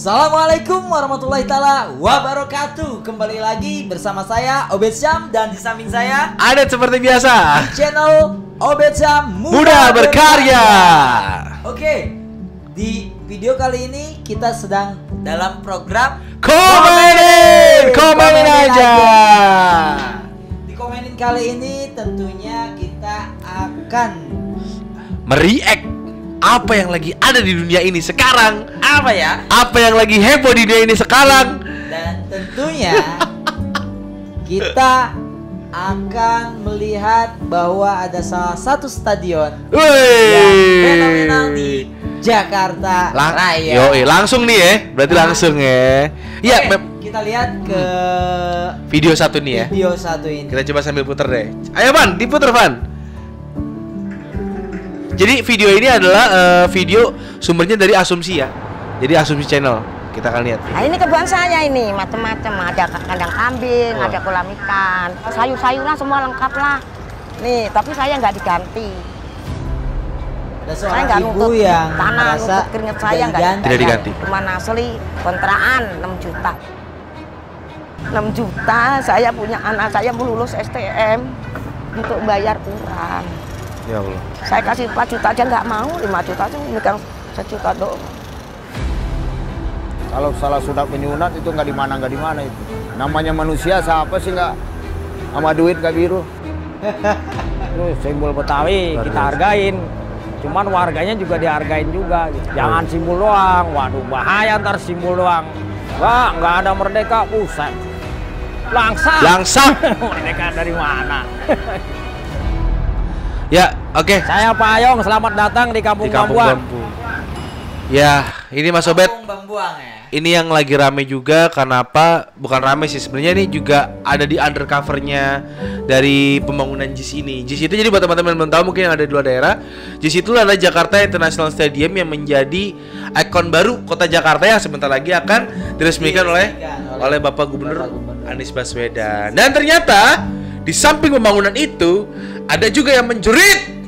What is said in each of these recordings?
Assalamualaikum warahmatullahi taala wabarakatuh. Kembali lagi bersama saya Obed Syam dan di samping saya ada seperti biasa channel Obed Syam Muda Berkarya. Oke, di video kali ini kita sedang dalam program Komenin aja. Di komenin kali ini tentunya kita akan mereact apa yang lagi ada di dunia ini sekarang. apa ya? Apa yang lagi heboh di dunia ini sekarang. Dan tentunya kita akan melihat bahwa ada salah satu stadion yang fenomenal di Jakarta Raya. Yoi, langsung nih ya. Berarti langsung ya. Iya, kita lihat ke video satu nih ya. Video satu ini. Kita coba sambil puter deh. Ayo Van, diputer Van. Jadi video ini adalah video sumbernya dari Asumsi ya. Jadi Asumsi Channel. Kita akan lihat. Nah ini kebun saya ini macam-macam, ada kandang kambing, ada kolam ikan, sayur-sayuran semua lengkap lah. Nih, tapi saya nggak diganti. Ada seorang ibu yang tanah merasa untuk keringat saya tidak diganti. Rumah asli kontrakan 6 juta. 6 juta saya punya anak saya mau lulus STM untuk bayar kurang. Ya Allah. Saya kasih 4 juta aja nggak mau, 5 juta aja megang 1 juta doang. Kalau salah sudah penyunat itu nggak di mana itu. Namanya manusia siapa sih nggak sama duit nggak biru. Itu simbol Betawi kita hargain. Cuman warganya juga dihargain juga. Gitu. Jangan simbol doang. Waduh bahaya ntar simbol doang. Wah nggak ada merdeka, buset. Langsang. Merdeka dari mana? Ya, oke. Saya Pak Ayong, selamat datang di Kampung Bambuang. Ya, ini Mas Obed. Kampung Bambuang ya. Ini yang lagi rame juga karena apa? Bukan rame sih sebenarnya, ini juga ada di undercovernya dari pembangunan JIS ini. JIS itu jadi buat teman-teman yang belum tahu mungkin yang ada di luar daerah, JIS itu adalah Jakarta International Stadium yang menjadi ikon baru kota Jakarta yang sebentar lagi akan diresmikan oleh Bapak Gubernur Anies Baswedan. Dan ternyata di samping pembangunan itu ada juga yang menjerit,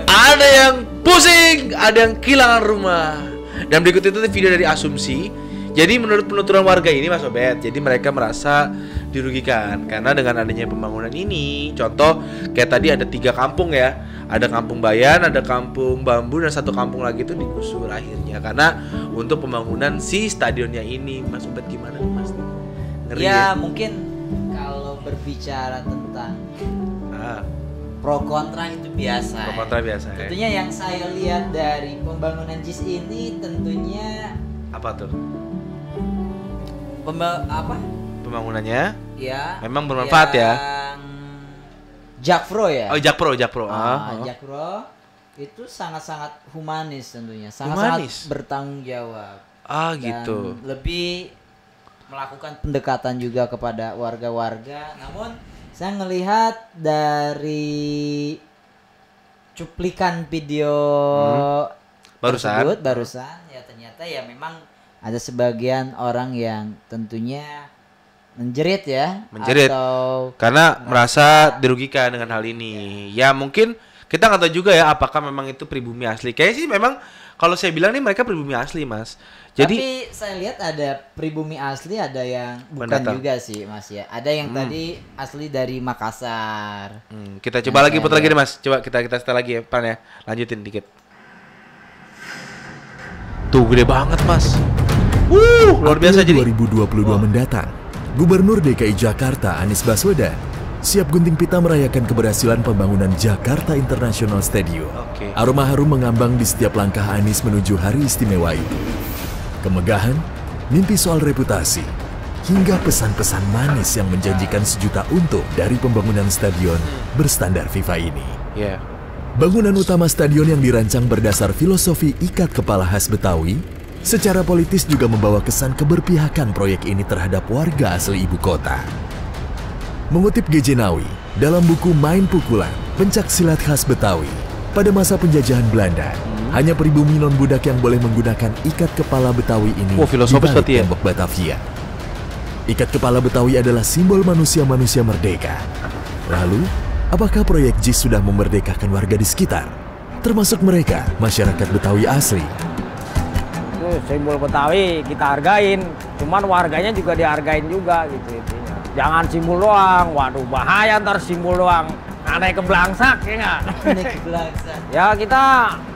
ada yang pusing, ada yang kehilangan rumah. Dan berikut itu video dari Asumsi. Jadi menurut penuturan warga ini Mas Obed, jadi mereka merasa dirugikan karena dengan adanya pembangunan ini. Contoh kayak tadi ada 3 kampung ya, ada Kampung Bayan, ada Kampung Bambu, dan 1 kampung lagi itu digusur akhirnya karena untuk pembangunan si stadionnya ini. Mas Obed gimana Mas? Ngeri Ya mungkin kalau berbicara tentang pro kontra itu biasa. Pro kontra biasa. Tentunya yang saya lihat dari pembangunan JIS ini tentunya apa tuh? Pembangunannya? Ya. Memang bermanfaat ya. Jakpro ya. Oh, Jakpro. Jakpro itu sangat-sangat humanis tentunya, sangat-sangat bertanggung jawab. Gitu. Lebih melakukan pendekatan juga kepada warga-warga. Namun saya ngelihat dari cuplikan video barusan ya ternyata ya memang ada sebagian orang yang tentunya menjerit atau karena merasa dirugikan dengan hal ini. Ya mungkin kita nggak tahu juga ya apakah memang itu pribumi asli. Kayaknya sih memang kalau saya bilang nih mereka pribumi asli Mas. Tapi saya lihat ada pribumi asli, ada yang bukan juga sih Mas ya. Ada yang tadi asli dari Makassar. Kita coba lagi putar lagi nih Mas. Coba kita setel lagi ya Pan ya. Lanjutin dikit. Tuh gede banget Mas. Luar biasa. Jadi 2022 mendatang, Gubernur DKI Jakarta Anies Baswedan siap gunting pita merayakan keberhasilan pembangunan Jakarta International Stadium. Aroma harum mengambang di setiap langkah Anies menuju hari istimewa itu. Kemegahan, mimpi soal reputasi, hingga pesan-pesan manis yang menjanjikan sejuta untung dari pembangunan stadion berstandar FIFA ini. Bangunan utama stadion yang dirancang berdasar filosofi ikat kepala khas Betawi, secara politis juga membawa kesan keberpihakan proyek ini terhadap warga asli ibu kota. Mengutip G.J. Nawi dalam buku Main Pukulan, pencak silat khas Betawi, pada masa penjajahan Belanda, hanya pribumi non-budak yang boleh menggunakan ikat kepala Betawi ini di balik tembok Batavia. Ikat kepala Betawi adalah simbol manusia-manusia merdeka. Lalu, apakah proyek JIS sudah memerdekakan warga di sekitar? Termasuk mereka, masyarakat Betawi asli. simbol Betawi kita hargain, cuman warganya juga dihargain juga gitu intinya. Jangan simbol doang, waduh bahaya ntar simbol doang. Aneh keblangsak ya nggak? Aneh keblangsak. Ya kita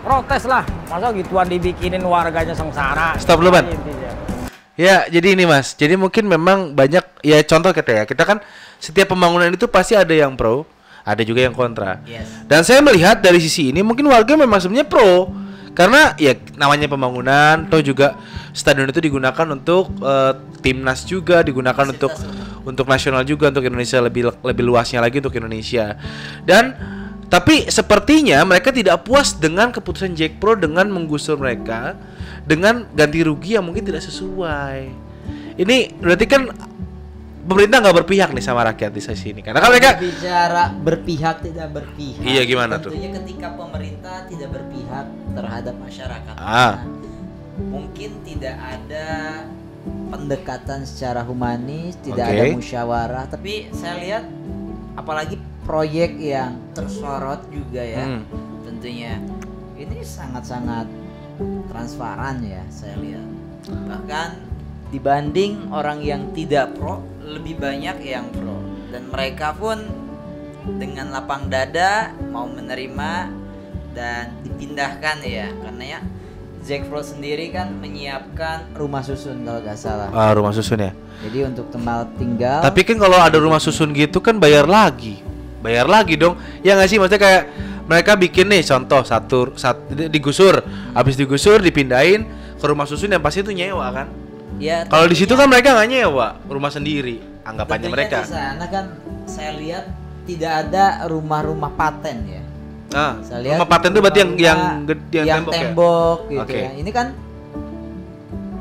protes lah, masa gituan dibikinin warganya sengsara. Stop dulu, Ban. Ya, jadi ini Mas. Jadi mungkin memang banyak ya contoh kita kan setiap pembangunan itu pasti ada yang pro, ada juga yang kontra. Yes. Dan saya melihat dari sisi ini mungkin warga memang sebenarnya pro. Karena ya namanya pembangunan, toh juga stadion itu digunakan untuk timnas juga, digunakan untuk nasional juga, untuk Indonesia lebih luasnya lagi untuk Indonesia. Dan tapi sepertinya mereka tidak puas dengan keputusan Jack Pro dengan menggusur mereka dengan ganti rugi yang mungkin tidak sesuai. Ini berarti kan pemerintah nggak berpihak nih sama rakyat di sisi ini, karena kan mereka bicara berpihak tidak berpihak. Iya, gimana tuh? Tentunya ketika pemerintah tidak berpihak terhadap masyarakat, mungkin tidak ada pendekatan secara humanis, tidak ada musyawarah. Tapi saya lihat apalagi proyek yang tersorot juga ya, tentunya ini sangat-sangat transparan ya saya lihat. Bahkan dibanding orang yang tidak pro, lebih banyak yang pro, dan mereka pun dengan lapang dada mau menerima dan dipindahkan ya, karena ya Jack Pro sendiri kan menyiapkan rumah susun kalau nggak salah. Rumah susun ya. Jadi untuk tempat tinggal. Tapi kan kalau ada rumah susun gitu kan bayar lagi dong. Ya nggak sih, maksudnya kayak mereka bikin nih contoh satu digusur, habis digusur dipindahin ke rumah susun yang pasti itu nyewa kan. Ya, kalau di situ kan mereka nggak nyewa rumah sendiri, anggapannya mereka. Di sana kan saya lihat tidak ada rumah-rumah paten ya. Saya lihat rumah paten itu berarti yang tembok ya? Gitu ya. Ini kan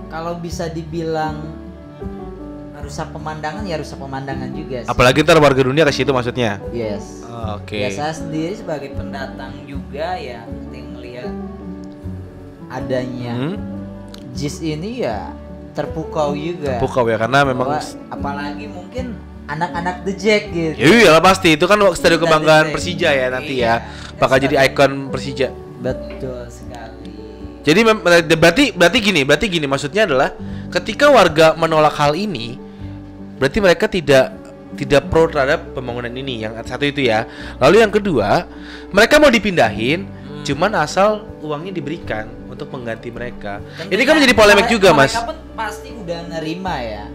kalau bisa dibilang rusak pemandangan ya rusak pemandangan juga sih. Apalagi ntar warga dunia ke situ maksudnya. Yes. Ya saya sendiri sebagai pendatang juga ya ngelihat adanya JIS ini ya terpukau juga. Terpukau ya karena memang apalagi mungkin anak-anak The Jack gitu. Iya lah pasti itu kan stadion kebanggaan Persija ya nanti ya. Bakal jadi ikon Persija. Betul sekali. Jadi berarti gini maksudnya adalah ketika warga menolak hal ini berarti mereka tidak pro terhadap pembangunan ini, yang satu itu ya. Lalu yang kedua, mereka mau dipindahin cuman asal uangnya diberikan untuk mengganti mereka. Tentunya, ini kan menjadi polemik juga Mas. Mereka pun pasti udah nerima ya.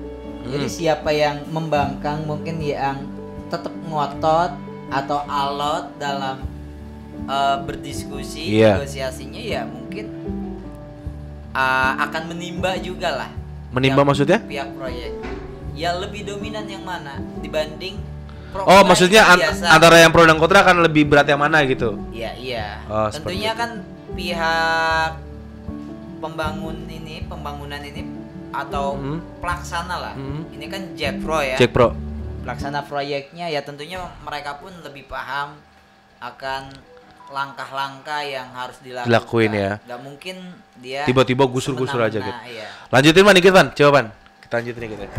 Jadi siapa yang membangkang mungkin yang tetap ngotot atau alot dalam berdiskusi, negosiasinya ya mungkin akan menimba juga lah. Menimba maksudnya? Pihak proyek. Ya lebih dominan yang mana dibanding pro. Maksudnya antara yang pro dan kontra akan lebih berat yang mana gitu? Iya. Tentunya kan pihak pembangunan ini atau pelaksana lah. Ini kan Jack Pro ya. Jack Pro. Pelaksana proyeknya ya tentunya mereka pun lebih paham akan langkah-langkah yang harus dilakuin ya. Gak mungkin dia tiba-tiba gusur-gusur aja gitu. Iya. Lanjutin Man dikit Man, coba Man. Kita lanjutin dikit ya.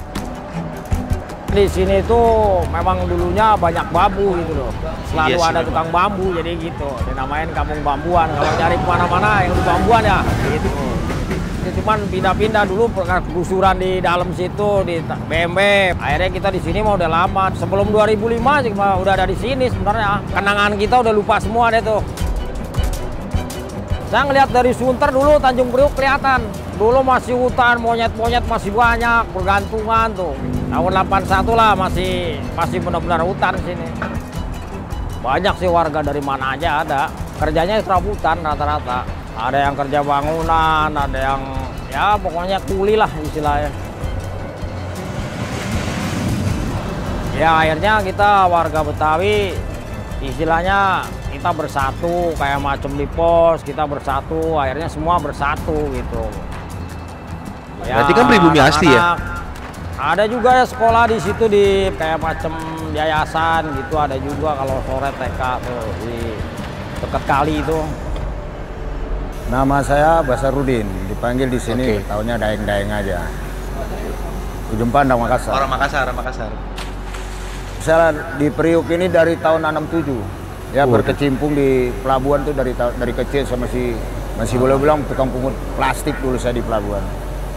Di sini tuh memang dulunya banyak bambu gitu loh. Selalu ada tukang bambu jadi gitu. Dinamain kampung bambuan. Kalau cari kemana-mana yang di bambuan ya gitu. Ini cuman pindah-pindah dulu gusuran di dalam situ di BMB. Akhirnya kita di sini mau udah lama. Sebelum 2005 sih udah ada di sini sebenarnya. Kenangan kita udah lupa semua deh tuh. Saya ngeliat dari Sunter dulu Tanjung Priok kelihatan. Dulu masih hutan, monyet-monyet masih banyak, bergantungan tuh. Tahun 81 lah masih benar-benar hutan sini. Banyak sih warga dari mana aja ada. Kerjanya serabutan rata-rata. Ada yang kerja bangunan, ada yang ya pokoknya kuli lah istilahnya. Ya akhirnya kita warga Betawi istilahnya kita bersatu kayak macam di pos, kita bersatu, akhirnya semua bersatu gitu. Ya, berarti kan pribumi asli ya? Ada juga ya sekolah di situ di kayak macam yayasan gitu, ada juga kalau sore TK tuh di dekat kali itu. Nama saya Basarudin, dipanggil di sini tahunnya Daeng-Daeng aja. Ujung Pandang, Makassar. Orang Makassar. Saya di Priuk ini dari tahun 67. Ya berkecimpung di pelabuhan tuh dari kecil saya masih Masih boleh bilang tukang pungut plastik dulu saya di pelabuhan.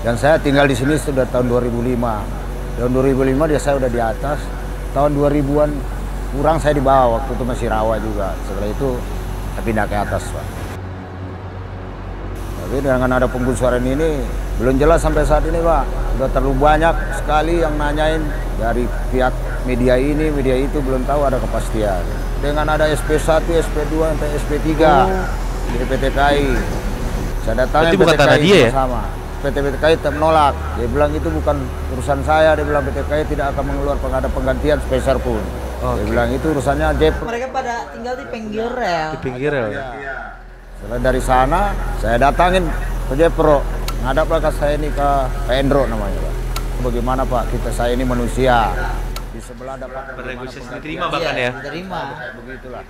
Dan saya tinggal di sini sudah tahun 2005. Tahun 2005 dia saya udah di atas. Tahun 2000-an kurang saya di bawah, waktu itu masih rawa juga. Setelah itu saya pindah ke atas, Pak. Tapi dengan ada penggusuran ini belum jelas sampai saat ini, Pak. Sudah terlalu banyak sekali yang nanyain dari pihak media ini, media itu, belum tahu ada kepastian. Dengan ada SP1, SP2, sampai SP3 dari PT KAI. Saya datangin PT KAI sama. PT KAI tetap menolak. Dia bilang itu bukan urusan saya. Dia bilang PT KAI tidak akan mengeluarkan ada penggantian spesial pun. Dia bilang itu urusannya Jepro. Mereka pada tinggal di pinggir rel. Di pinggir rel. Ya. Setelah dari sana saya datangin ke Jepro. Ngadaplah ke saya ini ke Endro namanya, Pak. Bagaimana Pak, saya ini manusia. Di sebelah dapat bernegosiasi diterima bahkan ya. Diterima. Begitulah.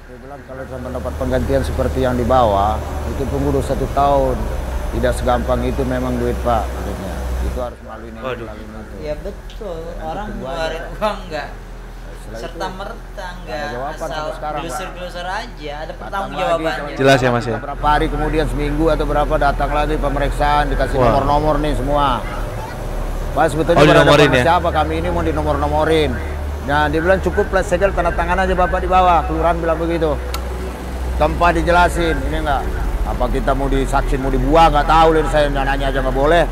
Dia bilang kalau sampai dapat penggantian seperti yang di bawah, itu tunggu 1 tahun. Tidak segampang itu memang duit Pak, katanya. Itu harus melalui ini, melalui itu. Ya betul, orang ngeluarin uang enggak serta merta enggak asal gelusur-gelusur aja, ada pertanggungjawabannya. Jelas ya Mas ya. Berapa hari kemudian, seminggu atau berapa, datang lagi pemeriksaan, dikasih nomor-nomor nih semua. Pak sebetulnya dinomorin ya? Siapa kami ini mau dinomor-nomorin. Nah dia bilang cukup plat segel tanda tangan aja Bapak di bawah, kelurahan bilang begitu. Tanpa dijelasin, ini enggak. Apa kita mau disaksin, mau dibuang, nggak tahu. Lihat saya nanya aja nggak boleh.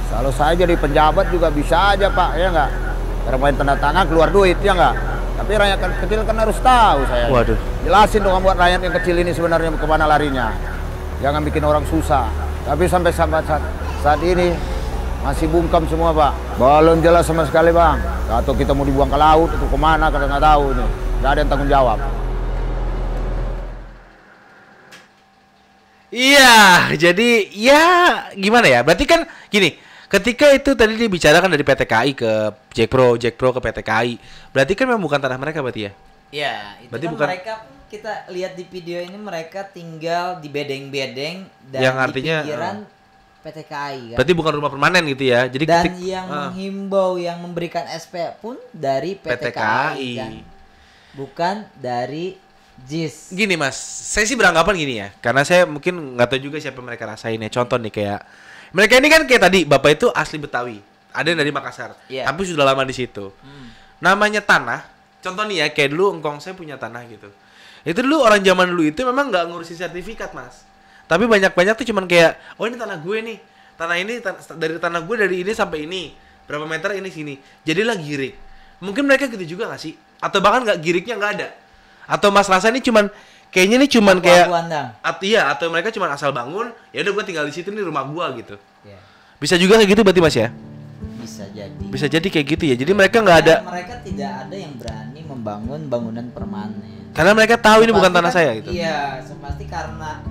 Kalau saya jadi penjabat juga bisa aja Pak, ya nggak? Karena main tanda tangan keluar duit, ya nggak? Tapi rakyat kecil kan harus tahu saya. Waduh. Jelasin dong buat rakyat yang kecil ini sebenarnya kemana larinya. Jangan bikin orang susah. Tapi sampai saat ini masih bungkam semua Pak. Belum jelas sama sekali Bang. Atau kita mau dibuang ke laut atau kemana, kita nggak tahu ini. Nggak ada yang tanggung jawab. Iya, jadi ya gimana ya? Berarti kan gini, ketika itu tadi dibicarakan dari PT KAI ke Jekpro ke PT KAI, berarti kan memang bukan tanah mereka berarti ya? Iya, itu berarti kan bukan, mereka kita lihat di video ini mereka tinggal di bedeng-bedeng dan yang artinya, di pinggiran PT KAI kan. Berarti bukan rumah permanen gitu ya? Jadi dan yang menghimbau, yang memberikan SP pun dari PT KAI kan? Bukan dari JIS. Gini Mas, saya sih beranggapan gini ya, karena saya mungkin nggak tahu juga siapa mereka rasain ya. Contoh nih kayak mereka ini kan kayak tadi bapak itu asli Betawi, ada yang dari Makassar, tapi sudah lama di situ. Namanya tanah, contoh nih ya kayak dulu engkong saya punya tanah gitu. Itu dulu orang zaman dulu itu memang nggak ngurusin sertifikat Mas, tapi banyak tuh cuman kayak oh ini tanah gue nih, tanah ini dari tanah gue dari ini sampai ini berapa meter ini sini, jadilah girik. Mungkin mereka gitu juga nggak sih? Atau bahkan nggak giriknya nggak ada? Atau Mas rasa ini cuman kayaknya nih cuman kayak atau mereka cuman asal bangun ya udah gua tinggal di situ nih rumah gua gitu. Bisa juga kayak gitu berarti Mas ya? Bisa jadi kayak gitu ya. Jadi mereka nggak ada, mereka tidak ada yang berani membangun bangunan permanen karena mereka tahu ini bukan tanah saya gitu. Iya, pasti karena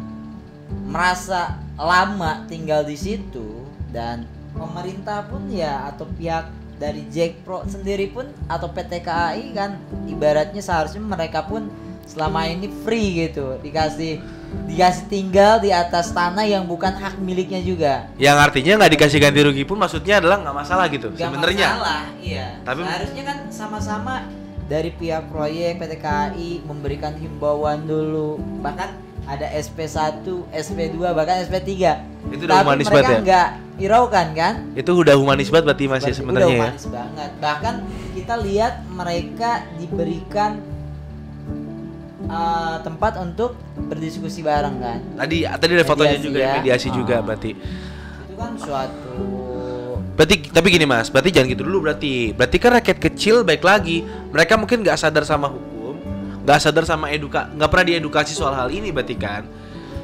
merasa lama tinggal di situ, dan pemerintah pun ya atau pihak dari Jekpro sendiri pun atau PT KAI kan ibaratnya seharusnya mereka pun selama ini free gitu, dikasih tinggal di atas tanah yang bukan hak miliknya juga. Yang artinya nggak dikasih ganti rugi pun maksudnya adalah nggak masalah gitu sebenarnya. Nggak masalah, iya. Tapi seharusnya kan sama-sama dari pihak proyek PT KAI memberikan himbauan dulu, bahkan ada SP1, SP2, bahkan SP3. Itu udah humanis banget ya? Tapi mereka nggak hiraukan kan? Itu udah humanis banget berarti Mas ya sebenarnya ya? Udah humanis banget. Bahkan kita lihat mereka diberikan tempat untuk berdiskusi bareng kan? Tadi ada fotonya juga ya? Mediasi juga berarti. Itu kan suatu... Berarti, tapi gini Mas, berarti jangan gitu dulu berarti. Berarti kan rakyat kecil baik lagi, mereka mungkin nggak sadar sama hukum, nggak sadar sama nggak pernah diedukasi soal hal ini berarti kan?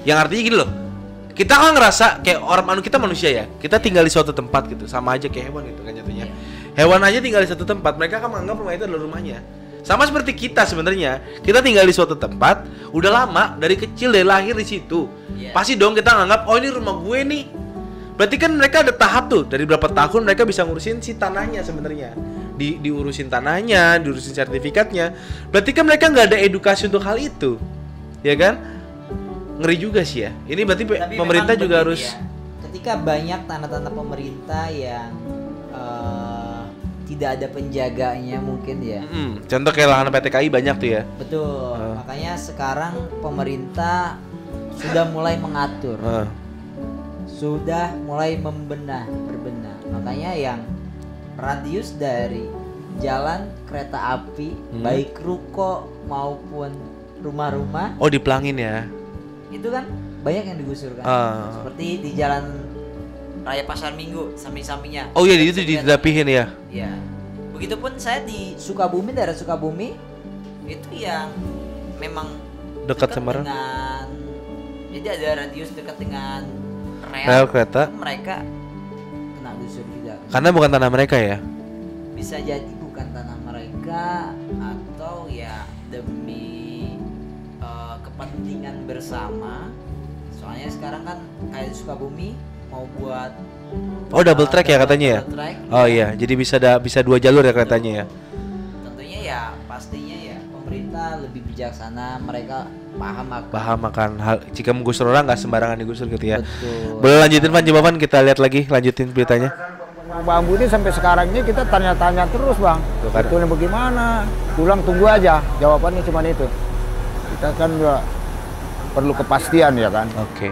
Yang artinya gini loh, kita kan ngerasa kayak orang kita manusia ya, kita tinggal di suatu tempat gitu, sama aja kayak hewan gitu kan jatuhnya. Hewan aja tinggal di satu tempat, mereka kan menganggap rumah itu adalah rumahnya. Sama seperti kita sebenarnya, kita tinggal di suatu tempat, udah lama dari kecil dari lahir di situ, pasti dong kita nganggap oh ini rumah gue nih. Berarti kan mereka ada tahap tuh, dari berapa tahun mereka bisa ngurusin si tanahnya sebenarnya, diurusin tanahnya, diurusin sertifikatnya. Berarti kan mereka nggak ada edukasi untuk hal itu, ya kan? Ngeri juga sih ya. Ini berarti pemerintah juga harus. Ya. Ketika banyak tanah-tanah pemerintah yang tidak ada penjaganya mungkin ya. Contoh kayak lahan PT KAI banyak tuh ya. Betul. Makanya sekarang pemerintah sudah mulai mengatur, sudah mulai berbenah. Makanya yang radius dari jalan kereta api, baik ruko maupun rumah-rumah, dipelangin ya. Itu kan banyak yang digusur kan. Seperti di jalan Raya Pasar Minggu, samping-sampingnya. Oh iya, itu dirapihin ya. Iya. Begitupun saya di Sukabumi, daerah Sukabumi, itu yang memang dekat sama dengan, jadi ada radius dekat dengan rel kereta. Mereka kena gusur juga. Karena bukan tanah mereka ya. Bisa jadi bukan tanah mereka, atau ya demi kepentingan bersama. Soalnya sekarang kan kayak di Sukabumi mau buat double track ya katanya ya. Track, iya, jadi bisa 2 jalur ya keretanya ya. Tentunya ya pastinya ya pemerintah lebih bijaksana, mereka paham akan hal jika menggusur orang nggak sembarangan digusur gitu ya. Betul. Boleh lanjutin Pan jawaban, kita lihat lagi, lanjutin beritanya. Bambu ini sampai sekarang ini kita tanya-tanya terus Bang, betulnya bagaimana? Tulang tunggu aja, jawabannya cuma itu. Kita kan juga perlu kepastian ya kan. Oke.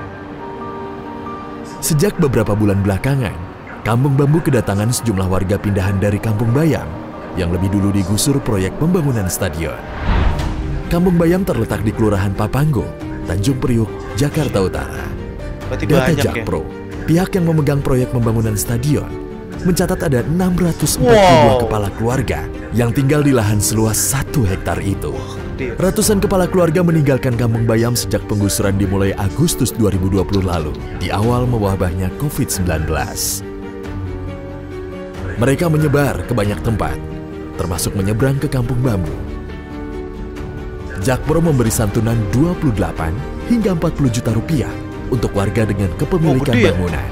Sejak beberapa bulan belakangan, Kampung Bambu kedatangan sejumlah warga pindahan dari Kampung Bayam yang lebih dulu digusur proyek pembangunan stadion. Kampung Bayam terletak di Kelurahan Papanggo, Tanjung Priuk, Jakarta Utara. Data Jakpro, pihak yang memegang proyek pembangunan stadion, mencatat ada 642 kepala keluarga yang tinggal di lahan seluas 1 hektar itu. Ratusan kepala keluarga meninggalkan Kampung Bayam sejak penggusuran dimulai Agustus 2020 lalu, di awal mewabahnya COVID-19. Mereka menyebar ke banyak tempat, termasuk menyeberang ke Kampung Bambu. Jakpro memberi santunan 28 hingga 40 juta rupiah untuk warga dengan kepemilikan bangunan.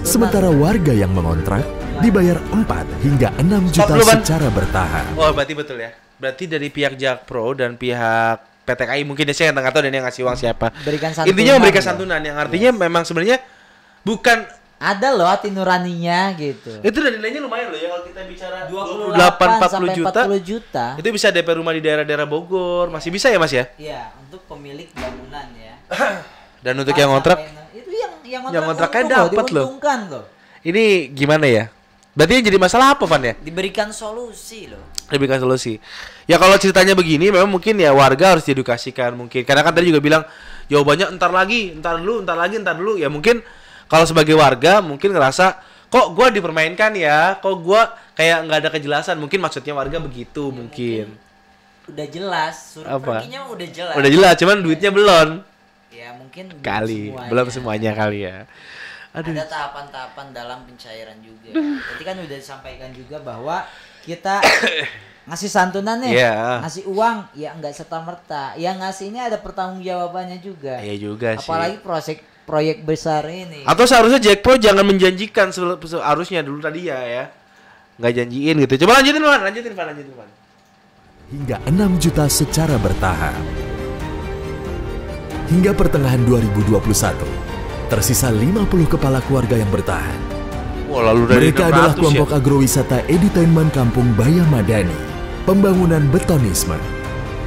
Sementara warga yang mengontrak dibayar 4 hingga 6 juta secara bertahap. Berarti betul ya. Berarti dari pihak Jakpro dan pihak PT KAI, mungkin saya yang nggak tahu dan yang ngasih uang siapa. Intinya memberikan santunan yang artinya memang sebenarnya bukan ada loh hati nuraninya gitu. Itu dan nilainya lumayan loh ya kalau kita bicara 28 40 juta. Itu bisa DP rumah di daerah-daerah Bogor, masih bisa ya Mas ya? Iya, untuk pemilik bangunan ya. Dan untuk yang ngontrak itu yang kontraknya dapat loh. Ini gimana ya? Berarti yang jadi masalah apa Van ya? Diberikan solusi loh. Diberikan solusi. Ya kalau ceritanya begini memang mungkin ya warga harus diedukasikan mungkin. Karena kan tadi juga bilang jawabannya entar dulu. Ya mungkin kalau sebagai warga mungkin ngerasa kok gua dipermainkan ya, kok gua kayak nggak ada kejelasan. Mungkin maksudnya warga begitu ya, mungkin. Udah jelas, suruh perginya udah jelas. Udah jelas, cuman duitnya belum. Ya mungkin belum semuanya kali ya. Aduh. Ada tahapan-tahapan dalam pencairan juga. Tadi kan udah disampaikan juga bahwa kita ngasih santunan nih, ngasih uang, ya nggak serta-merta. Yang ngasih ini ada pertanggungjawabannya juga. Iya juga sih. Apalagi proyek besar ini. Atau seharusnya Jakpro jangan menjanjikan harusnya dulu tadi ya. Nggak janjiin gitu. Coba lanjutin Van. Hingga 6 juta secara bertahap. Hingga pertengahan 2021. Tersisa 50 kepala keluarga yang bertahan. Mereka adalah kelompok agrowisata edutainment Kampung Bayam Madani. Pembangunan betonisme.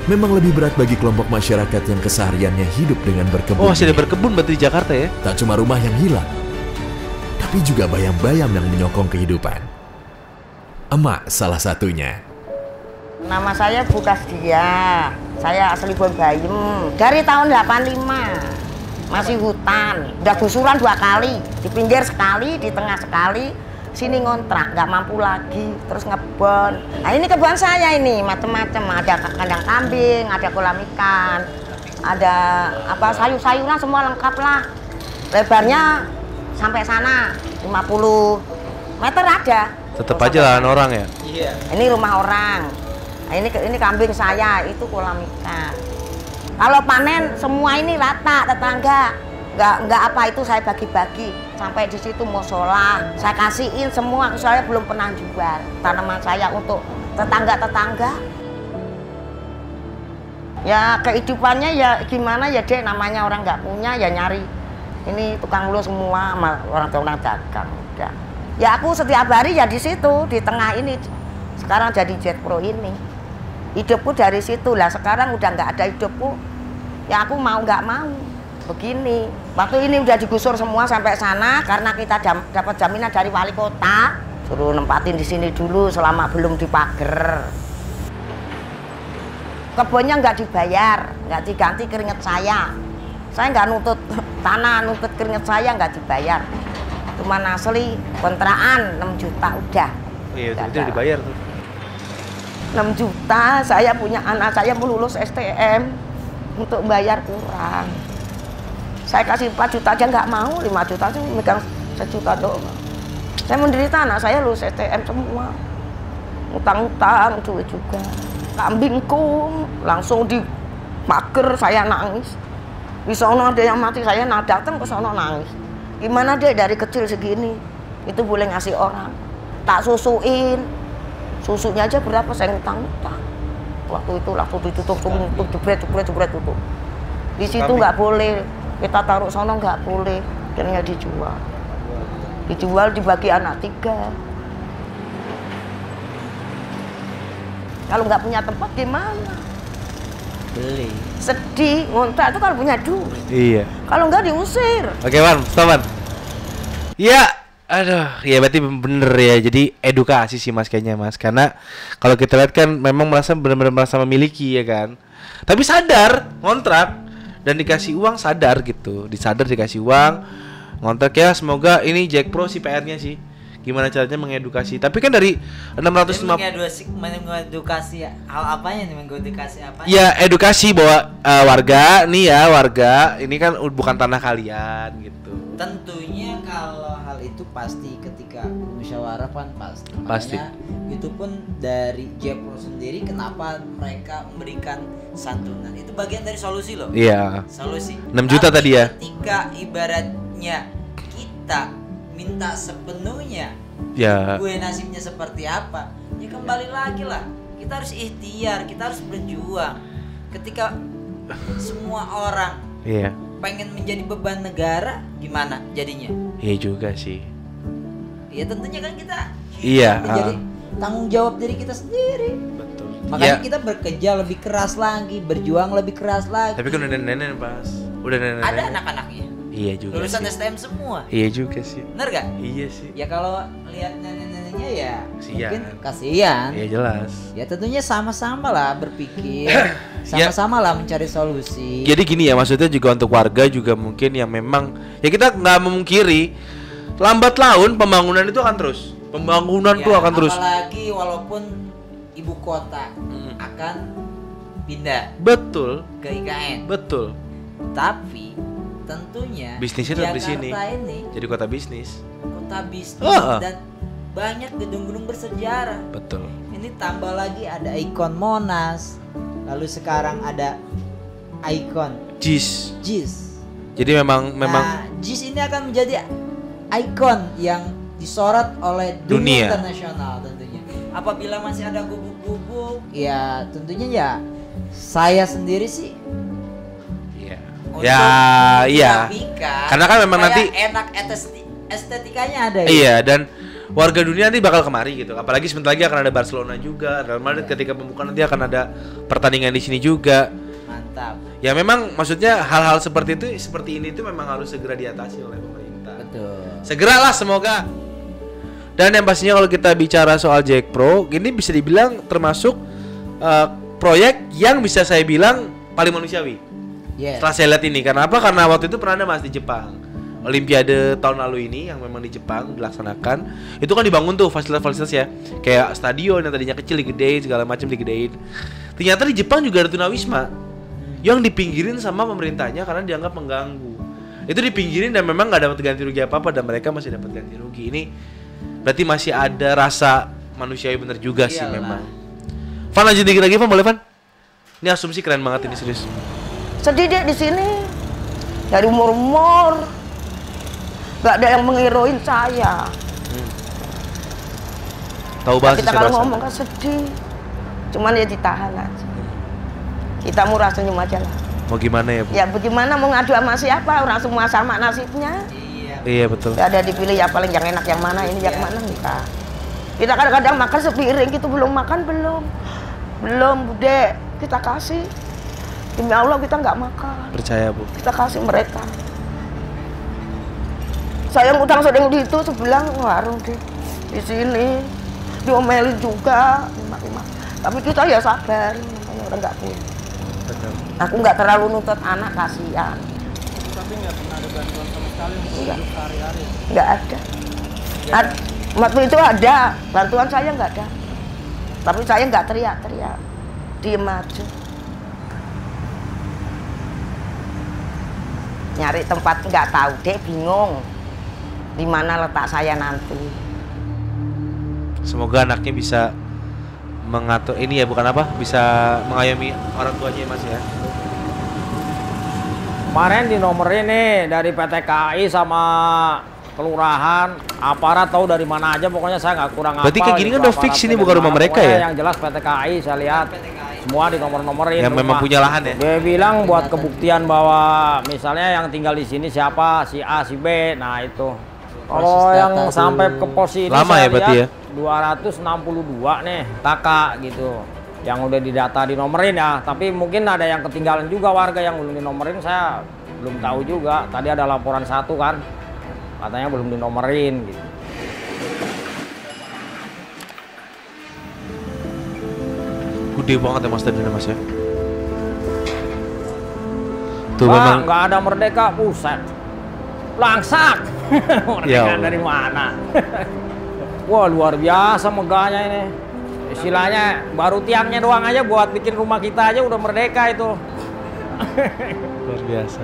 Memang lebih berat bagi kelompok masyarakat yang kesehariannya hidup dengan berkebun. Masih ada berkebun berarti di Jakarta ya? Tak cuma rumah yang hilang, tapi juga bayam-bayam yang menyokong kehidupan. Emak salah satunya. Nama saya Bu Kasdia. Saya asli Bayam. Dari tahun 85. Masih hutan, udah gusuran 2 kali, di pinggir sekali, di tengah sekali, sini ngontrak, nggak mampu lagi, terus ngebon. Nah ini kebun saya ini, macam-macam, ada kandang kambing, ada kolam ikan, ada apa sayur-sayuran semua lengkap lah. Lebarnya sampai sana 50 meter ada. Tetap aja lahan orang ya? Iya. Ini rumah orang, nah, ini kambing saya, itu kolam ikan. Kalau panen semua ini rata tetangga, nggak apa itu saya bagi-bagi sampai di situ musola saya kasihin semua, soalnya belum pernah jual tanaman saya untuk tetangga-tetangga. Ya kehidupannya ya gimana ya dek, namanya orang nggak punya ya nyari. Ini tukang lu semua sama orang dagang. Ya aku setiap hari ya di situ di tengah ini. Sekarang jadi Jakpro ini. Hidupku dari situ lah, sekarang udah nggak ada hidupku, ya aku mau nggak mau. begini. Waktu ini udah digusur semua sampai sana karena kita dapat jaminan dari wali kota, suruh nempatin di sini dulu selama belum dipager. Kebunnya nggak dibayar, nggak diganti keringet saya. Saya nggak nuntut tanah, nuntut keringet saya nggak dibayar. Cuman asli kontrakan 6 juta udah. Iya, itu dibayar tuh. 6 juta, saya punya anak saya mau lulus STM, untuk bayar kurang. Saya kasih 4 juta aja nggak mau, 5 juta aja megang 1 juta doang. Saya menderita, anak saya lulus STM semua. Utang-utang duit juga. Kambingku langsung dimager, saya nangis. Di sono ada yang mati, saya datang ke sono nangis. Gimana deh dari kecil segini, itu boleh ngasih orang. Tak susuin, susunya aja berapa saya ngutang-ngutang. Waktu itu langsung ditutup, jebret tutup. Di situ nggak boleh, kita taruh sono nggak boleh, akhirnya dijual. Dijual dibagi anak 3. Kalau nggak punya tempat gimana? Beli. Sedih, ngontrak itu kalau punya duit. Iya. Kalau nggak diusir. Oke, Wan, stop, Wan. Iya, aduh, ya berarti bener ya. Jadi edukasi sih Mas kayaknya Mas. Karena kalau kita lihat kan memang benar-benar merasa memiliki ya kan. Tapi sadar ngontrak dan dikasih uang sadar gitu. Disadar dikasih uang ngontrak ya. Semoga ini Jack Pro sih PR-nya sih. Gimana caranya mengedukasi. Tapi kan dari 650 mengedukasi hal apanya nih, mengedukasi apa? Ya, edukasi bahwa warga ini kan bukan tanah kalian gitu. Tentunya kalau hal itu pasti ketika musyawarah kan pasti. Makanya itu pun dari Jepro sendiri kenapa mereka memberikan santunan. Itu bagian dari solusi loh. Iya. Solusi. 6 juta tadi ya. Ketika ibaratnya kita minta sepenuhnya, ya gue nasibnya seperti apa, ya kembali lagi lah, kita harus ikhtiar, kita harus berjuang. Ketika semua orang pengen menjadi beban negara, gimana jadinya? Iya juga sih. Ya tentunya kan kita menjadi tanggung jawab diri kita sendiri. Betul. Makanya kita bekerja lebih keras lagi, berjuang lebih keras lagi. Tapi kan udah nenek-nenek Pas, udah nenek-nenek. Ada anak-anaknya. Iya juga. Lulusan sih. STM semua. Iya juga sih. Bener gak? Iya sih. Ya kalau lihat nenek-neneknya ya mungkin kasihan. Iya jelas. Ya tentunya sama-sama lah berpikir, sama-sama lah mencari solusi. Jadi gini ya, maksudnya juga untuk warga juga mungkin yang memang ya kita nggak memungkiri lambat laun pembangunan itu akan terus. Pembangunan tuh akan terus. Apalagi walaupun ibu kota akan pindah. Betul. Ke IKN. Betul. Tapi tentunya bisnisnya tetap di sini. Ini jadi kota bisnis. Kota bisnis dan banyak gedung-gedung bersejarah. Betul. Ini tambah lagi ada ikon Monas. Lalu sekarang ada ikon JIS. Jadi memang JIS ini akan menjadi ikon yang disorot oleh dunia internasional tentunya. Apabila masih ada gubuk-gubuk, ya tentunya ya saya sendiri sih iya. Karena kan memang nanti enak estetikanya ada. Iya, dan warga dunia nanti bakal kemari gitu. Apalagi sebentar lagi akan ada Barcelona juga, Real Madrid ketika pembukaan nanti akan ada pertandingan di sini juga. Mantap. Ya memang maksudnya hal-hal seperti ini tuh memang harus segera diatasi oleh pemerintah. Betul. Segeralah semoga. Dan yang pastinya kalau kita bicara soal Jack Pro, ini bisa dibilang termasuk proyek yang bisa saya bilang paling manusiawi. Setelah saya lihat ini, karena apa? Karena waktu itu pernah ada Mas di Jepang, Olimpiade tahun lalu ini yang memang di Jepang dilaksanakan, itu kan dibangun tuh fasilitas-fasilitas ya, kayak stadion yang tadinya kecil digedein, segala macam digedein. Ternyata di Jepang juga ada tunawisma yang dipinggirin sama pemerintahnya karena dianggap mengganggu. Itu dipinggirin dan memang nggak dapat ganti rugi apa-apa dan mereka masih dapat ganti rugi. Ini berarti masih ada rasa manusiawi bener juga sih memang. Van, lanjut dikit lagi Van, boleh Van? Ini asumsi keren banget ini serius. Sedih deh di sini dari umur nggak ada yang mengheroin saya. Tahu bahasa kita kalau ngomong kan sedih, cuman ya ditahan aja. Kita murah senyum aja lah. Mau gimana ya Bu? Ya bagaimana mau ngadu sama siapa, orang semua sama nasibnya. Iya betul. Gak ada dipilih ya paling yang enak yang mana ini yang mana kita kadang-kadang makan sepiring gitu belum makan belum Bude kita kasih. Demi Allah kita nggak makan. Percaya Bu. Kita kasih mereka. Saya ngutang sering di itu sebelah warung di sini. Diomelin juga. Tapi kita ya sabar, namanya orang nggak punya. Aku nggak terlalu nuntut anak, kasihan. Tapi nggak pernah ada bantuan sama sekali untuk hidup sehari-hari? Nggak ada. Waktu itu ada, bantuan saya nggak ada. Tapi saya nggak teriak-teriak, diem aja. Nyari tempat nggak tahu deh, bingung di mana letak saya nanti. Semoga anaknya bisa mengatur ini ya, bukan apa, bisa mengayomi orang tuanya Mas ya. Kemarin di nomor ini dari PT KAI sama kelurahan, aparat tahu dari mana aja, pokoknya saya nggak kurang apa. Berarti kayak gini kan udah fix ini bukan rumah mereka ya? Yang jelas PT KAI saya lihat semua di nomor-nomorin. Yang memang punya lahan ya? Dia bilang buat kebuktian bahwa misalnya yang tinggal di sini siapa, si A, si B, nah itu. Kalau yang sampai ke pos ini lama saya ya berarti lihat ya? 262 nih kakak gitu. Yang udah didata dinomerin ya, tapi mungkin ada yang ketinggalan juga warga yang belum dinomerin, saya belum tahu juga. Tadi ada laporan satu kan, katanya belum dinomerin gitu. Gede banget ya Mas tadi Mas ya. Tuh Wah, memang nggak ada merdeka, buset. Langsak. Merdeka Ya dari mana? Wah, luar biasa megahnya ini. Istilahnya baru tiangnya doang aja buat bikin rumah kita aja udah merdeka itu. luar biasa.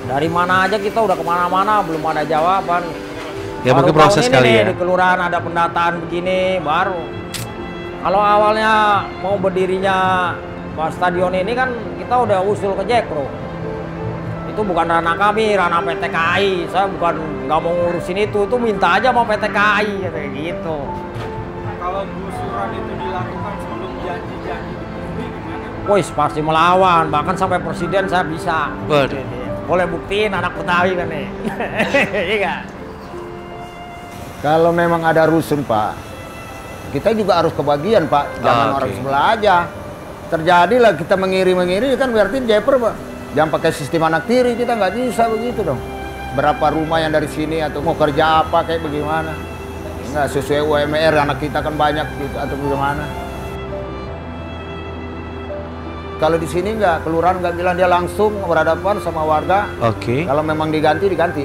Dari mana aja kita udah kemana-mana belum ada jawaban. Ya baru mungkin proses tahun ini kali nih, ya. di kelurahan ada pendataan begini baru. Kalau awalnya mau berdirinya stadion ini kan kita udah usul ke Jekpro. Itu bukan ranah kami, ranah PT KAI. Saya bukan nggak mau ngurusin itu minta aja sama PT KAI kayak gitu. Kalau gusuran itu dilakukan sebelum janji-janji dipenuhi gimana? Wih, pasti melawan, bahkan sampai presiden saya bisa. Waduh. Boleh buktiin anak Betawi kan nih. Iya. Kalau memang ada rusun Pak, kita juga harus kebagian Pak, jangan orang sebelah aja. Terjadilah kita mengiri-mengiri kan berarti Jepper Pak. Jangan pakai sistem anak tiri, kita nggak bisa begitu dong. Berapa rumah yang dari sini atau mau kerja apa kayak bagaimana? Nggak sesuai UMR, anak kita kan banyak gitu atau bagaimana? Kalau di sini nggak, kelurahan nggak bilang, dia langsung berhadapan sama warga. Oke. Kalau memang diganti, diganti.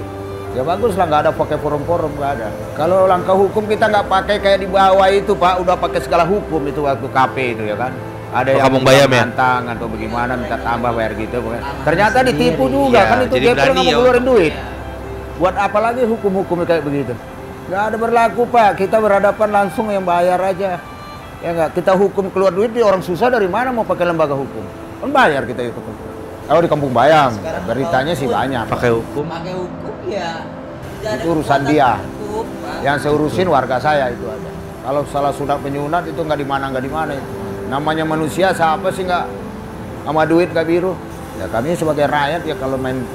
Ya bagus lah, nggak ada pakai forum-forum, nggak ada. Kalau langkah hukum kita nggak pakai kayak di bawah itu Pak, udah pakai segala hukum itu waktu KP itu ya kan. Ada yang bayam ya? nantang atau bagaimana, minta tambah bayar gitu. Ternyata ditipu juga ya, kan, itu jadi dia berani nggak mau ya. keluarin duit. Buat apa lagi hukum-hukum kayak begitu? Nggak ada berlaku Pak, kita berhadapan langsung yang bayar aja. Ya nggak, kita hukum keluar duit di orang susah, dari mana mau pakai lembaga hukum? Kan bayar kita itu. Kalau di Kampung Bayam, beritanya sih banyak. Pakai hukum. Pakai hukum ya. Itu urusan dia. Yang saya urusin warga saya itu aja. Kalau salah sunat penyunat itu nggak di mana itu. Namanya manusia, siapa sih nggak sama duit nggak biru? Ya kami sebagai rakyat ya kalau main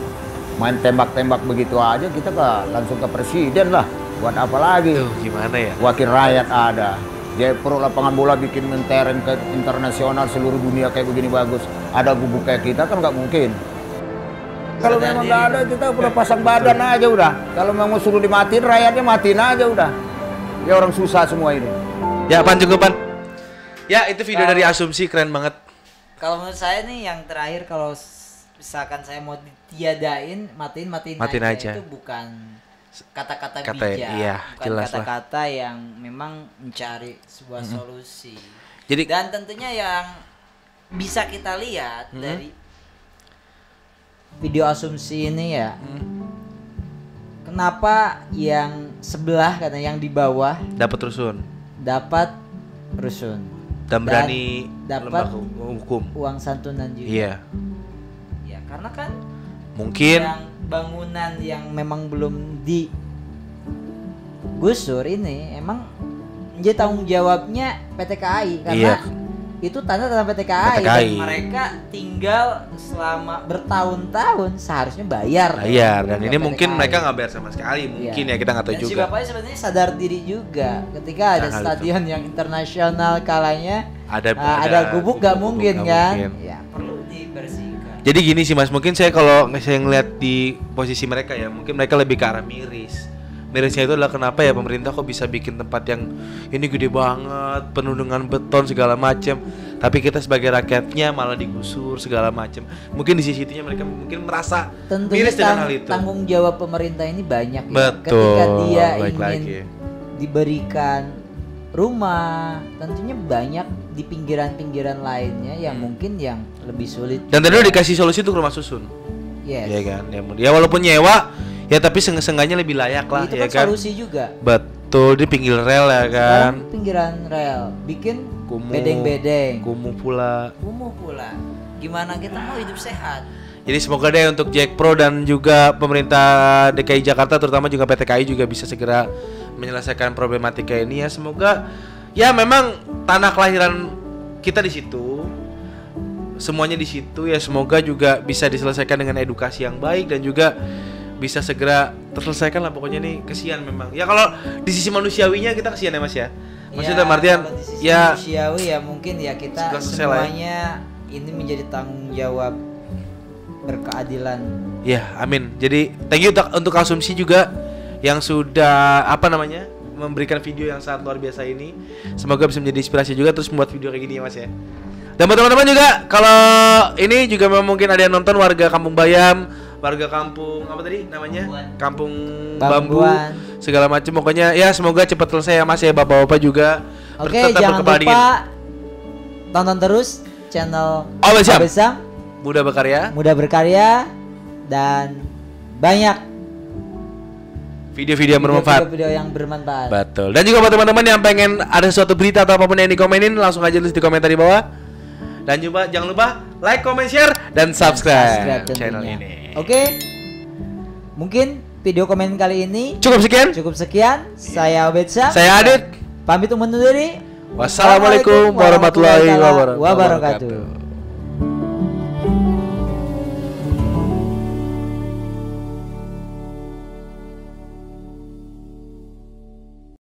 tembak-tembak begitu aja kita langsung ke presiden lah. Buat apa lagi? Tuh, gimana ya? Wakil rakyat ada. Jepro lapangan bola bikin mentereng ke internasional seluruh dunia kayak begini bagus. Ada gubuk kayak kita kan nggak mungkin. Kalau memang nggak ada kita udah pasang badan aja udah. Kalau memang suruh dimatiin rakyatnya matiin aja udah. Ya orang susah semua ini. Ya Pan, cukup Pan. Ya itu video dari Asumsi, keren banget. Kalau menurut saya nih yang terakhir, kalau misalkan saya mau ditiadain, matiin aja. Itu bukan kata-kata bijak, iya, bukan kata-kata yang memang mencari sebuah solusi. Jadi dan tentunya yang bisa kita lihat dari video Asumsi ini ya, kenapa yang sebelah karena yang di bawah dapat rusun dan berani dapat hukum, uang santunan juga. Iya. Ya karena kan mungkin yang bangunan yang memang belum digusur ini emang menjadi tanggung jawabnya PT KAI karena itu tanah PT KAI dan mereka tinggal selama bertahun-tahun seharusnya bayar dan ini mungkin mereka nggak bayar sama sekali, mungkin ya kita nggak tahu dan juga. si bapaknya sebenarnya sadar diri juga ketika ada stadion yang internasional kalanya ada gubuk nggak mungkin kan. Ya perlu Dibersihkan. Jadi gini sih Mas, mungkin kalau saya ngeliat di posisi mereka ya, mungkin mereka lebih ke arah miris. Mirisnya itu adalah kenapa ya pemerintah kok bisa bikin tempat yang ini gede banget, penuh dengan beton segala macam, tapi kita sebagai rakyatnya malah digusur segala macam. Mungkin di sisi itunya mereka mungkin merasa tentunya miris dengan hal itu. Tanggung jawab pemerintah ini banyak ya. Betul, ketika dia baik ingin lagi. diberikan rumah, tentunya banyak di pinggiran-pinggiran lainnya yang mungkin yang lebih sulit. Dan tadi udah dikasih solusi untuk rumah susun. Yes. Ya kan, ya walaupun nyewa, ya tapi seenggaknya lebih layak lah, itu ya kan kan. solusi juga. Betul, di pinggir rel ya kan. Sekarang pinggiran rel, bikin bedeng-bedeng. Kumuh pula. Gimana kita mau hidup sehat? Jadi semoga deh untuk Jack Pro dan juga pemerintah DKI Jakarta, terutama juga PT KAI juga bisa segera menyelesaikan problematika ini ya. Semoga ya memang tanah kelahiran kita di situ, semuanya di situ ya. Semoga juga bisa diselesaikan dengan edukasi yang baik dan juga bisa segera terselesaikan lah. Pokoknya nih kesian memang. Ya kalau di sisi manusiawinya kita kesian ya Mas ya. Maksudnya Martian ya manusiawi ya mungkin ya kita semuanya ini menjadi tanggung jawab berkeadilan. Ya, amin. Jadi thank you untuk Asumsi juga yang sudah memberikan video yang sangat luar biasa ini. Semoga bisa menjadi inspirasi juga terus membuat video kayak gini ya Mas ya. Dan buat teman-teman juga kalau ini juga mungkin ada yang nonton warga Kampung Bayam, warga kampung apa tadi namanya? Kampung Bambu segala macam. Pokoknya ya semoga cepat selesai ya Mas ya, Bapak-bapak juga. Oke, jangan lupa tonton terus channel Obesam. Mudah berkarya dan banyak video-video yang bermanfaat. Video yang bermanfaat. Betul. Dan juga buat teman-teman yang pengen ada suatu berita atau apapun yang dikomenin, langsung aja tulis di komentar di bawah. Dan juga jangan lupa like, comment, share dan subscribe channel ini. Oke. Mungkin video komen kali ini cukup sekian. Saya Obesam. Saya Adit. Pamit undur diri. Wassalamualaikum warahmatullahi wabarakatuh.